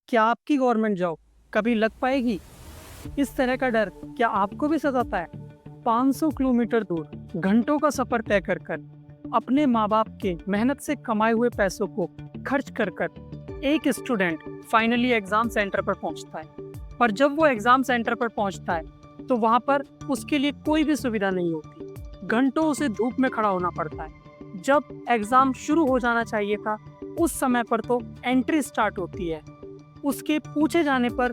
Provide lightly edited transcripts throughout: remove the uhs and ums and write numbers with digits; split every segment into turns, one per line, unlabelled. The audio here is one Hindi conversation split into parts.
क्या आपकी गवर्नमेंट जॉब कभी लग पाएगी? इस तरह का डर क्या आपको भी सताता है? 500 किलोमीटर दूर घंटों का सफर तय कर कर अपने माँ बाप के मेहनत से कमाए हुए पैसों को खर्च कर कर एक स्टूडेंट फाइनली एग्जाम सेंटर पर पहुंचता है। पर जब वो एग्जाम सेंटर पर पहुंचता है तो वहां पर उसके लिए कोई भी सुविधा नहीं होती। घंटों उसे धूप में खड़ा होना पड़ता है। जब एग्जाम शुरू हो जाना चाहिए था उस समय पर तो एंट्री स्टार्ट होती है। उसके पूछे जाने पर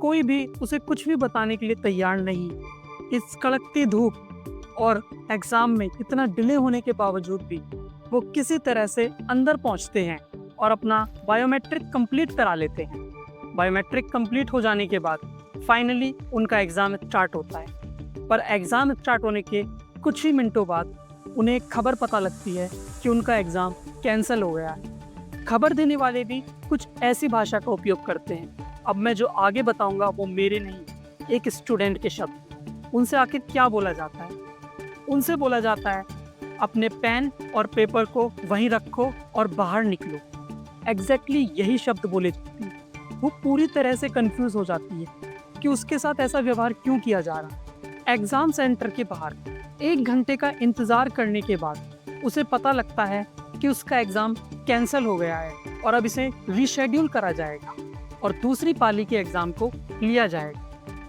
कोई भी उसे कुछ भी बताने के लिए तैयार नहीं। इस कड़कती धूप और एग्जाम में इतना डिले होने के बावजूद भी वो किसी तरह से अंदर पहुंचते हैं और अपना बायोमेट्रिक कंप्लीट करा लेते हैं। बायोमेट्रिक कंप्लीट हो जाने के बाद फाइनली उनका एग्ज़ाम स्टार्ट होता है। पर एग्ज़ाम स्टार्ट होने के कुछ ही मिनटों बाद उन्हें एक खबर पता लगती है कि उनका एग्ज़ाम कैंसिल हो गया है। खबर देने वाले भी कुछ ऐसी भाषा का उपयोग करते हैं। अब मैं जो आगे बताऊंगा वो मेरे नहीं, एक स्टूडेंट के शब्द। उनसे आखिर क्या बोला जाता है? उनसे बोला जाता है, अपने पेन और पेपर को वहीं रखो और बाहर निकलो। एग्जैक्टली यही शब्द बोले जाते हैं। वो पूरी तरह से कंफ्यूज हो जाती है कि उसके साथ ऐसा व्यवहार क्यों किया जा रहा है। एग्जाम सेंटर के बाहर 1 घंटे का इंतजार करने के बाद उसे पता लगता है कि उसका एग्जाम कैंसिल हो गया है और अब इसे रीशेड्यूल करा जाएगा और दूसरी पाली के एग्जाम को लिया जाएगा।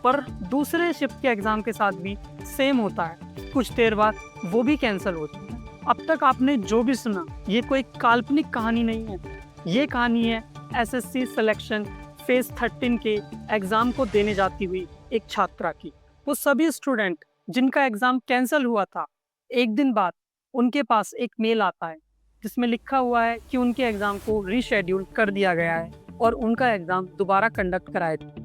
पर दूसरे शिफ्ट के एग्जाम के साथ भी सेम होता है। कुछ देर बाद वो भी कैंसिल होता है। अब तक आपने जो भी सुना ये कोई काल्पनिक कहानी नहीं है। ये कहानी है एसएससी सिलेक्शन फेज 13 के एग्जाम को देने जाती हुई एक छात्रा की। वो सभी स्टूडेंट जिनका एग्जाम कैंसिल हुआ था, एक दिन बाद उनके पास एक मेल आता है जिसमें लिखा हुआ है कि उनके एग्जाम को रीशेड्यूल कर दिया गया है और उनका एग्जाम दोबारा कंडक्ट कराए थे।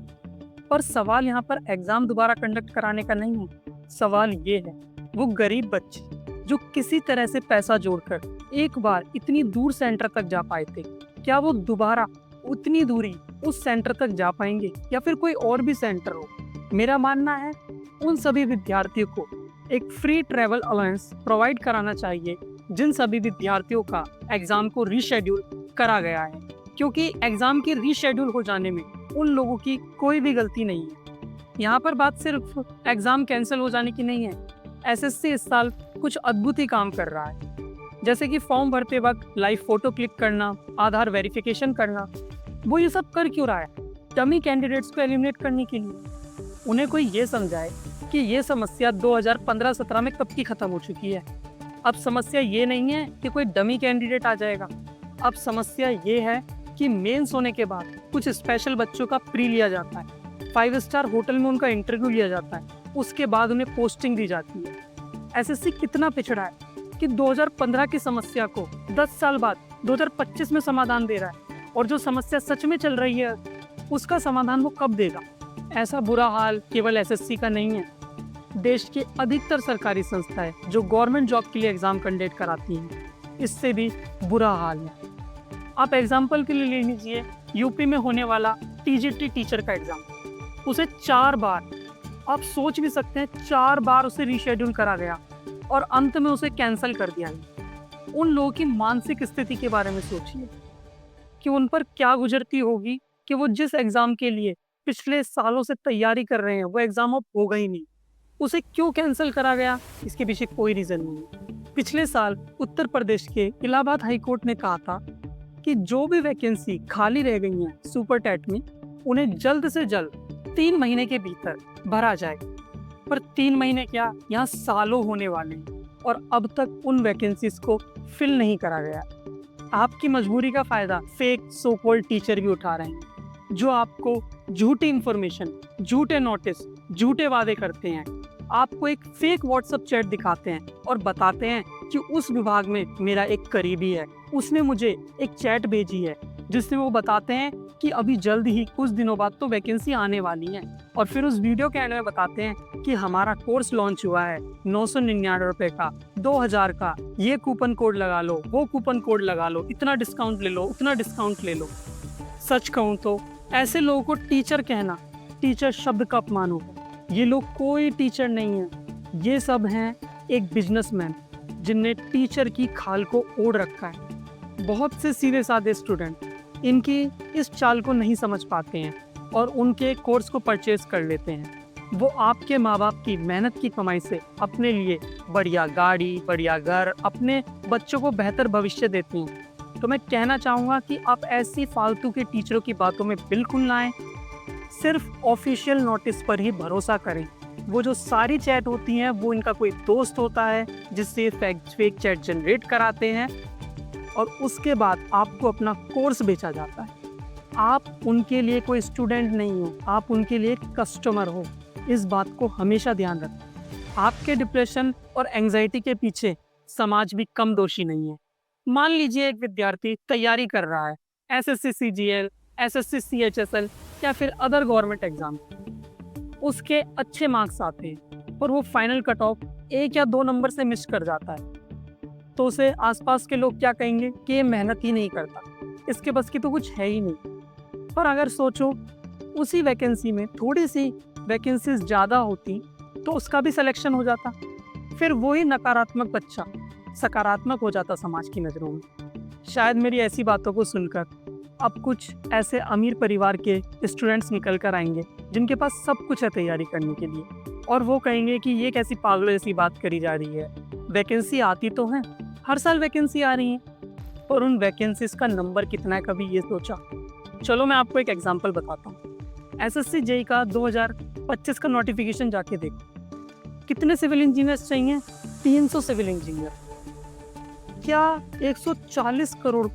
पर सवाल यहाँ पर एग्जाम दोबारा कंडक्ट कराने का नहीं है। सवाल ये है, वो गरीब बच्चे जो किसी तरह से पैसा जोड़कर एक बार इतनी दूर सेंटर तक जा पाए थे, क्या वो दोबारा उतनी दूरी उस सेंटर तक जा पाएंगे या फिर कोई और भी सेंटर हो? मेरा मानना है उन सभी विद्यार्थियों को एक फ्री ट्रैवल अलाउंस प्रोवाइड कराना चाहिए जिन सभी विद्यार्थियों का एग्जाम को रीशेड्यूल करा गया है, क्योंकि एग्जाम के रीशेड्यूल हो जाने में उन लोगों की कोई भी गलती नहीं है। यहाँ पर बात सिर्फ एग्जाम कैंसिल हो जाने की नहीं है। एसएससी इस साल कुछ अद्भुत ही काम कर रहा है, जैसे कि फॉर्म भरते वक्त लाइव फोटो क्लिक करना, आधार वेरिफिकेशन करना। वो ये सब कर क्यों रहा है? डमी कैंडिडेट्स को एलिमिनेट करने के लिए। उन्हें कोई ये समझाए कि ये समस्या 2015-17 में कब की खत्म हो चुकी है। अब समस्या ये नहीं है कि कोई डमी कैंडिडेट आ जाएगा। अब समस्या ये है कि मेंस होने के बाद कुछ स्पेशल बच्चों का प्री लिया जाता है, 5 स्टार होटल में उनका इंटरव्यू लिया जाता है, उसके बाद उन्हें पोस्टिंग दी जाती है। एसएससी कितना पिछड़ा है कि 2015 की समस्या को 10 साल बाद 2025 में समाधान दे रहा है, और जो समस्या सच में चल रही है उसका समाधान वो कब देगा? ऐसा बुरा हाल केवल एसएससी का नहीं है। देश के अधिकतर सरकारी संस्थाएं जो गवर्नमेंट जॉब के लिए एग्जाम कंडक्ट कराती हैं, इससे भी बुरा हाल है। आप एग्जाम्पल के लिए ले लीजिए यूपी में होने वाला टीजीटी टीचर का एग्जाम। उसे 4 बार, आप सोच भी सकते हैं, 4 बार उसे रीशेड्यूल करा गया और अंत में उसे कैंसिल कर दिया गया। उन लोगों की मानसिक स्थिति के बारे में सोचिए कि उन पर क्या गुजरती होगी कि वो जिस एग्जाम के लिए पिछले सालों से तैयारी कर रहे हैं वो एग्जाम अब होगा ही नहीं। उसे क्यों कैंसिल करा गया, इसके पीछे कोई रीजन नहीं है। पिछले साल उत्तर प्रदेश के इलाहाबाद हाई कोर्ट ने कहा था कि जो भी वैकेंसी खाली रह गई हैं सुपर टेट में, उन्हें जल्द से जल्द 3 महीने के भीतर भरा जाए। पर 3 महीने क्या, यहाँ सालों होने वाले हैं और अब तक उन वैकेंसीज को फिल नहीं करा गया। आपकी मजबूरी का फायदा फेक सो कॉल्ड टीचर भी उठा रहे हैं, जो आपको झूठी इंफॉर्मेशन, झूठे नोटिस, झूठे वादे करते हैं। आपको एक फेक व्हाट्सएप चैट दिखाते हैं और बताते हैं कि उस विभाग में मेरा एक करीबी है, उसने मुझे एक चैट भेजी है जिसमें वो बताते हैं कि अभी जल्द ही कुछ दिनों बाद तो वैकेंसी आने वाली है। और फिर उस वीडियो के एंड में बताते हैं कि हमारा कोर्स लॉन्च हुआ है 999 रुपये का, 2000 का, ये कूपन कोड लगा लो, वो कूपन कोड लगा लो, इतना डिस्काउंट ले लो, उतना डिस्काउंट ले लो। सच कहूँ तो ऐसे लोगों को टीचर कहना, टीचर शब्द का अपमान होगा। ये लोग कोई टीचर नहीं है, ये सब हैं एक बिजनेसमैन जिनने टीचर की खाल को ओढ़ रखा है। बहुत से सीधे साधे स्टूडेंट इनकी इस चाल को नहीं समझ पाते हैं और उनके कोर्स को परचेज कर लेते हैं। वो आपके माँ बाप की मेहनत की कमाई से अपने लिए बढ़िया गाड़ी, बढ़िया घर, अपने बच्चों को बेहतर भविष्य देते हैं। तो मैं कहना चाहूँगा कि आप ऐसी फालतू के टीचरों की बातों में बिल्कुल ना आएं। सिर्फ ऑफिशियल नोटिस पर ही भरोसा करें। वो जो सारी चैट होती हैं वो इनका कोई दोस्त होता है जिससे फेक चैट जनरेट कराते हैं और उसके बाद आपको अपना कोर्स बेचा जाता है। आप उनके लिए कोई स्टूडेंट नहीं हो, आप उनके लिए कस्टमर हो। इस बात को हमेशा ध्यान रखें। आपके डिप्रेशन और एंजाइटी के पीछे समाज भी कम दोषी नहीं है। मान लीजिए एक विद्यार्थी तैयारी कर रहा है एसएससी सीजीएल, एसएससी सीएचएसएल या फिर अदर गवर्नमेंट एग्जाम। उसके अच्छे मार्क्स आते हैं और वो फाइनल कट ऑफ 1 या 2 नंबर से मिस कर जाता है। तो उसे आसपास के लोग क्या कहेंगे कि ये मेहनत ही नहीं करता, इसके बस की तो कुछ है ही नहीं। पर अगर सोचो उसी वैकेंसी में थोड़ी सी वैकेंसीज ज़्यादा होती तो उसका भी सिलेक्शन हो जाता, फिर वही नकारात्मक बच्चा सकारात्मक हो जाता समाज की नज़रों में। शायद मेरी ऐसी बातों को सुनकर अब कुछ ऐसे अमीर परिवार के स्टूडेंट्स निकल कर आएंगे जिनके पास सब कुछ है तैयारी करने के लिए, और वो कहेंगे कि ये कैसी पागलों जैसी बात करी जा रही है। वैकेंसी आती तो है, हर साल वैकेंसी आ रही है, और उन वैकेंसीज का नंबर कितना है कभी ये सोचा? चलो मैं आपको एक एग्जांपल बताता हूँ। एसएससी जेईई का 2025 का नोटिफिकेशन जाके देखो, कितने सिविल इंजीनियर्स चाहिए? 300 सिविल इंजीनियर। क्या 140 करोड़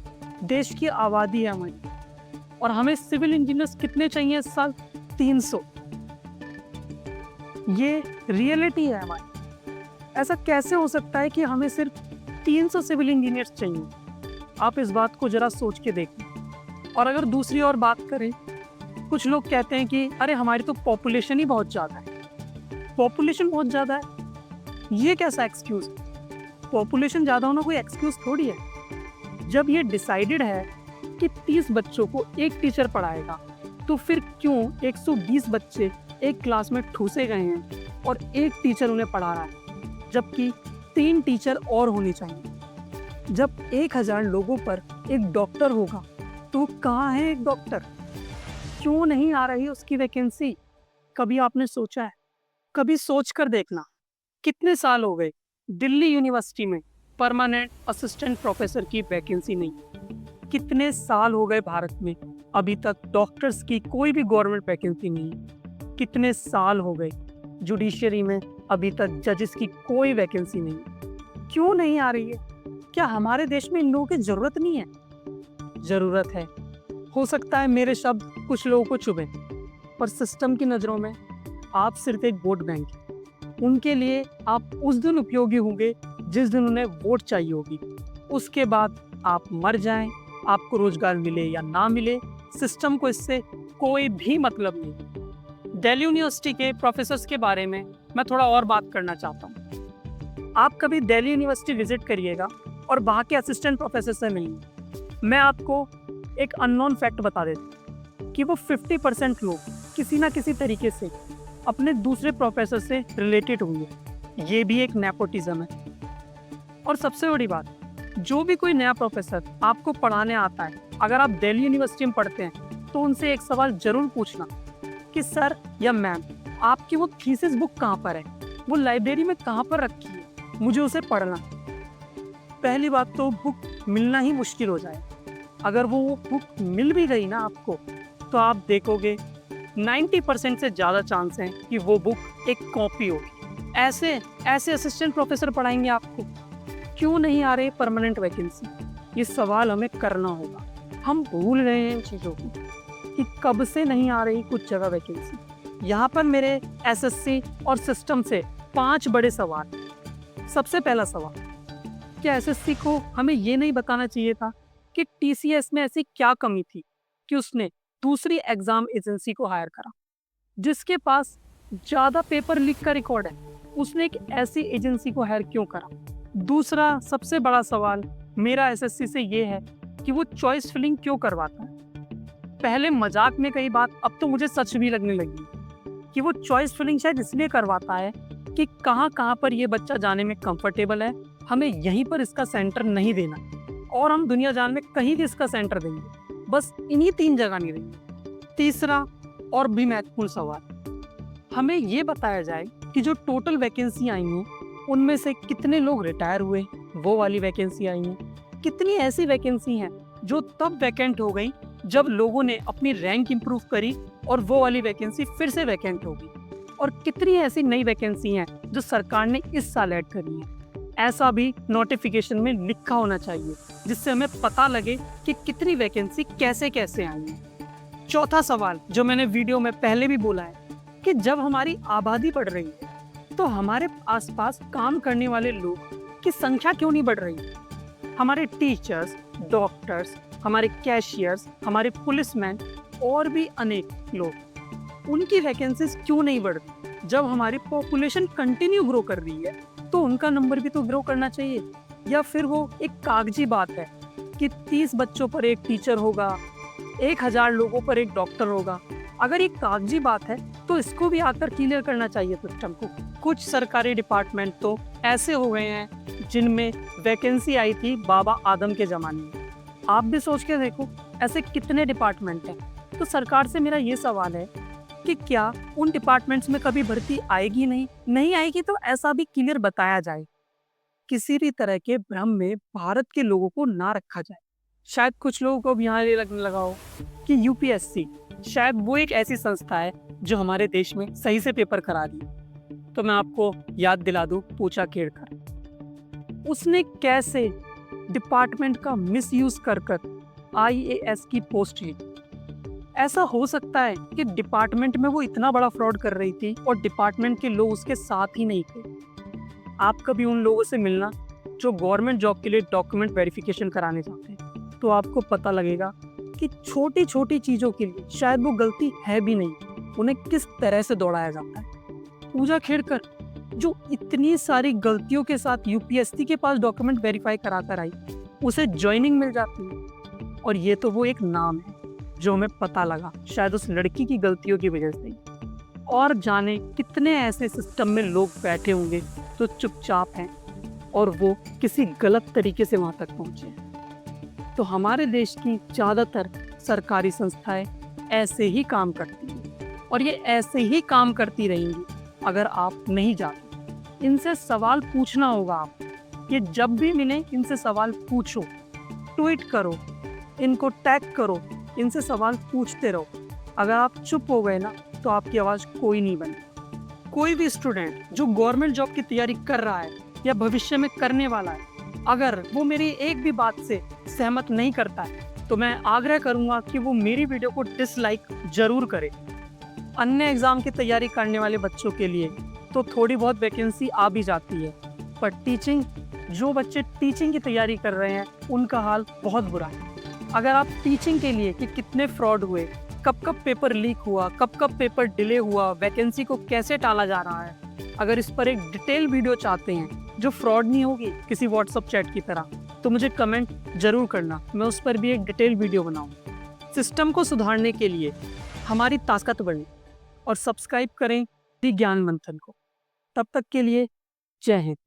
देश की आबादी है हमारी, और हमें सिविल इंजीनियर्स कितने चाहिए इस साल? 300। ये रियलिटी है हमारी। ऐसा कैसे हो सकता है कि हमें सिर्फ 300 सिविल इंजीनियर्स चाहिए? आप इस बात को जरा सोच के देखें। और अगर दूसरी ओर बात करें, कुछ लोग कहते हैं कि अरे हमारी तो पॉपुलेशन ही बहुत ज़्यादा है। पॉपुलेशन बहुत ज़्यादा है, ये कैसा एक्सक्यूज़? पॉपुलेशन ज़्यादा होना कोई एक्सक्यूज़ थोड़ी है। जब ये डिसाइडेड है कि 30 बच्चों को एक टीचर पढ़ाएगा, तो फिर क्यों 120 बच्चे एक क्लास में ठूसे गए हैं और एक टीचर उन्हें पढ़ा रहा है, जबकि 3 टीचर और होने चाहिए? जब 1000 लोगों पर एक डॉक्टर होगा तो कहाँ है एक डॉक्टर? क्यों नहीं आ रही उसकी वैकेंसी? कभी आपने सोचा है? कभी सोच कर देखना, कितने साल हो गए दिल्ली यूनिवर्सिटी में परमानेंट असिस्टेंट प्रोफेसर की वैकेंसी नहीं? कितने साल हो गए भारत में अभी तक डॉक्टर्स की कोई भी गवर्नमेंट वैकेंसी नहीं? कितने साल हो गए जुडिशरी में अभी तक जजेस की कोई वैकेंसी नहीं? क्यों नहीं आ रही है? क्या हमारे देश में इन लोगों की ज़रूरत नहीं है? ज़रूरत है। हो सकता है मेरे शब्द कुछ लोगों को चुभें, पर सिस्टम की नज़रों में आप सिर्फ एक वोट बैंक हैं। उनके लिए आप उस दिन उपयोगी होंगे जिस दिन उन्हें वोट चाहिए होगी। उसके बाद आप मर जाएं, आपको रोजगार मिले या ना मिले, सिस्टम को इससे कोई भी मतलब नहीं। दिल्ली यूनिवर्सिटी के प्रोफेसर्स के बारे में मैं थोड़ा और बात करना चाहता हूँ। आप कभी दिल्ली यूनिवर्सिटी विजिट करिएगा और वहाँ के असिस्टेंट प्रोफेसर से मिलिए। मैं आपको एक अननोन फैक्ट बता देता हूँ कि वो 50% लोग किसी ना किसी तरीके से अपने दूसरे प्रोफेसर से रिलेटेड होंगे। ये भी एक नेपोटिज्म है। और सबसे बड़ी बात, जो भी कोई नया प्रोफेसर आपको पढ़ाने आता है, अगर आप दिल्ली यूनिवर्सिटी में पढ़ते हैं तो उनसे एक सवाल जरूर पूछना कि सर या मैम, आपकी वो थीसिस बुक कहाँ पर है? वो लाइब्रेरी में कहाँ पर रखी है? मुझे उसे पढ़ना। पहली बात तो बुक मिलना ही मुश्किल हो जाए। अगर वो बुक मिल भी गई ना आपको, तो आप देखोगे 90% से ज़्यादा चांस हैं कि वो बुक एक कॉपी होगी। ऐसे असिस्टेंट प्रोफेसर पढ़ाएंगे आपको। क्यों नहीं आ रही परमानेंट वैकेंसी? ये सवाल हमें करना होगा। हम भूल गए हैं इन चीज़ों को कि कब से नहीं आ रही कुछ जगह वैकेंसी। यहाँ पर मेरे एसएससी और सिस्टम से 5 बड़े सवाल। सबसे पहला सवाल, क्या एसएससी को हमें ये नहीं बताना चाहिए था कि टीसीएस में ऐसी क्या कमी थी कि उसने दूसरी एग्जाम एजेंसी को हायर करा? जिसके पास ज़्यादा पेपर लीक का रिकॉर्ड है, उसने एक ऐसी एजेंसी को हायर क्यों करा? दूसरा सबसे बड़ा सवाल मेरा एसएससी से ये है कि वो चॉइस फिलिंग क्यों करवाता है? पहले मजाक में कही बात, अब तो मुझे सच भी लगने लगी कि वो चॉइस फिलिंग शायद इसलिए करवाता है कि कहाँ कहाँ पर ये बच्चा जाने में कंफर्टेबल है, हमें यहीं पर इसका सेंटर नहीं देना, और हम दुनिया जान में कहीं भी इसका सेंटर देंगे। बस इन्हीं 3 जगह नहीं रही। तीसरा और भी महत्वपूर्ण सवाल, हमें ये बताया जाए कि जो टोटल वैकेंसी आई हैं उनमें से कितने लोग रिटायर हुए, वो वाली वैकेंसी आई हैं। कितनी ऐसी वैकेंसी हैं जो तब वैकेंट हो गई जब लोगों ने अपनी रैंक इंप्रूव करी और वो वाली वैकेंसी फिर से वैकेंट हो गई। और कितनी ऐसी नई वैकेंसी हैं जो सरकार ने इस साल ऐड करी हैं। ऐसा भी नोटिफिकेशन में लिखा होना चाहिए जिससे हमें पता लगे कि कितनी वैकेंसी कैसे कैसे आई है। चौथा सवाल जो मैंने वीडियो में पहले भी बोला है कि जब हमारी आबादी बढ़ रही है तो हमारे आसपास काम करने वाले लोग की संख्या क्यों नहीं बढ़ रही। हमारे टीचर्स, डॉक्टर्स, हमारे कैशियर्स, हमारे पुलिसमैन और भी अनेक लोग, उनकी वैकेंसीज क्यों नहीं बढ़ रही। जब हमारी पॉपुलेशन कंटिन्यू ग्रो कर रही है तो उनका नंबर भी तो ग्रो करना चाहिए। या फिर वो एक कागजी बात है कि 30 बच्चों पर एक टीचर होगा, 1000 लोगों पर एक डॉक्टर होगा। अगर ये कागजी बात है तो इसको भी आकर क्लियर करना चाहिए सिस्टम को। कुछ सरकारी डिपार्टमेंट तो ऐसे हो गए हैं जिनमें वैकेंसी आई थी बाबा आदम के ज़माने में। आप भी सोच के देखो ऐसे कितने डिपार्टमेंट हैं। तो सरकार से मेरा ये सवाल है कि क्या उन डिपार्टमेंट्स में कभी भर्ती आएगी नहीं आएगी तो ऐसा भी क्लियर बताया जाए। किसी भी तरह के भ्रम में भारत के लोगों को ना रखा जाए। शायद कुछ लोगों को भी यहाँ ये लगने लगा हो कि यूपीएससी शायद वो एक ऐसी संस्था है जो हमारे देश में सही से पेपर करा रही है। तो मैं आपको याद दिला दूं पूजा खेड़कर, उसने कैसे डिपार्टमेंट का मिसयूज कर आईएएस की पोस्ट ली। ऐसा हो सकता है कि डिपार्टमेंट में वो इतना बड़ा फ्रॉड कर रही थी और डिपार्टमेंट के लोग उसके साथ ही नहीं थे। आप कभी उन लोगों से मिलना जो गवर्नमेंट जॉब के लिए डॉक्यूमेंट वेरिफिकेशन कराने जाते हैं तो आपको पता लगेगा कि छोटी छोटी चीज़ों के लिए शायद वो गलती है भी नहीं, उन्हें किस तरह से दौड़ाया जाता है। पूजा खेड़कर जो इतनी सारी गलतियों के साथ यूपीएससी के पास डॉक्यूमेंट वेरीफाई करा कर आई, उसे ज्वाइनिंग मिल जाती है। और ये तो वो एक नाम है जो हमें पता लगा शायद उस लड़की की गलतियों की वजह से। और जाने कितने ऐसे सिस्टम में लोग बैठे होंगे तो चुपचाप हैं और वो किसी गलत तरीके से वहाँ तक पहुँचे हैं। तो हमारे देश की ज़्यादातर सरकारी संस्थाएं ऐसे ही काम करती हैं और ये ऐसे ही काम करती रहेंगी अगर आप नहीं जाते। इनसे सवाल पूछना होगा आप। ये जब भी मिले इनसे सवाल पूछो, ट्वीट करो, इनको टैग करो, इनसे सवाल पूछते रहो। अगर आप चुप हो गए ना तो आपकी आवाज़ कोई नहीं बनी। कोई भी स्टूडेंट जो गवर्नमेंट जॉब की तैयारी कर रहा है या भविष्य में करने वाला है, अगर वो मेरी एक भी बात से सहमत नहीं करता है तो मैं आग्रह करूंगा कि वो मेरी वीडियो को डिसलाइक जरूर करे। अन्य एग्ज़ाम की तैयारी करने वाले बच्चों के लिए तो थोड़ी बहुत वैकेंसी आ भी जाती है, पर जो बच्चे टीचिंग की तैयारी कर रहे हैं उनका हाल बहुत बुरा है। अगर आप टीचिंग के लिए कि कितने फ्रॉड हुए, कब पेपर लीक हुआ, कब पेपर डिले हुआ, वैकेंसी को कैसे टाला जा रहा है, अगर इस पर एक डिटेल वीडियो चाहते हैं जो फ्रॉड नहीं होगी किसी व्हाट्सएप चैट की तरह, तो मुझे कमेंट जरूर करना, मैं उस पर भी एक डिटेल वीडियो बनाऊँ। सिस्टम को सुधारने के लिए हमारी ताकत बढ़े और सब्सक्राइब करें दी ज्ञान मंथन को। तब तक के लिए जय हिंद।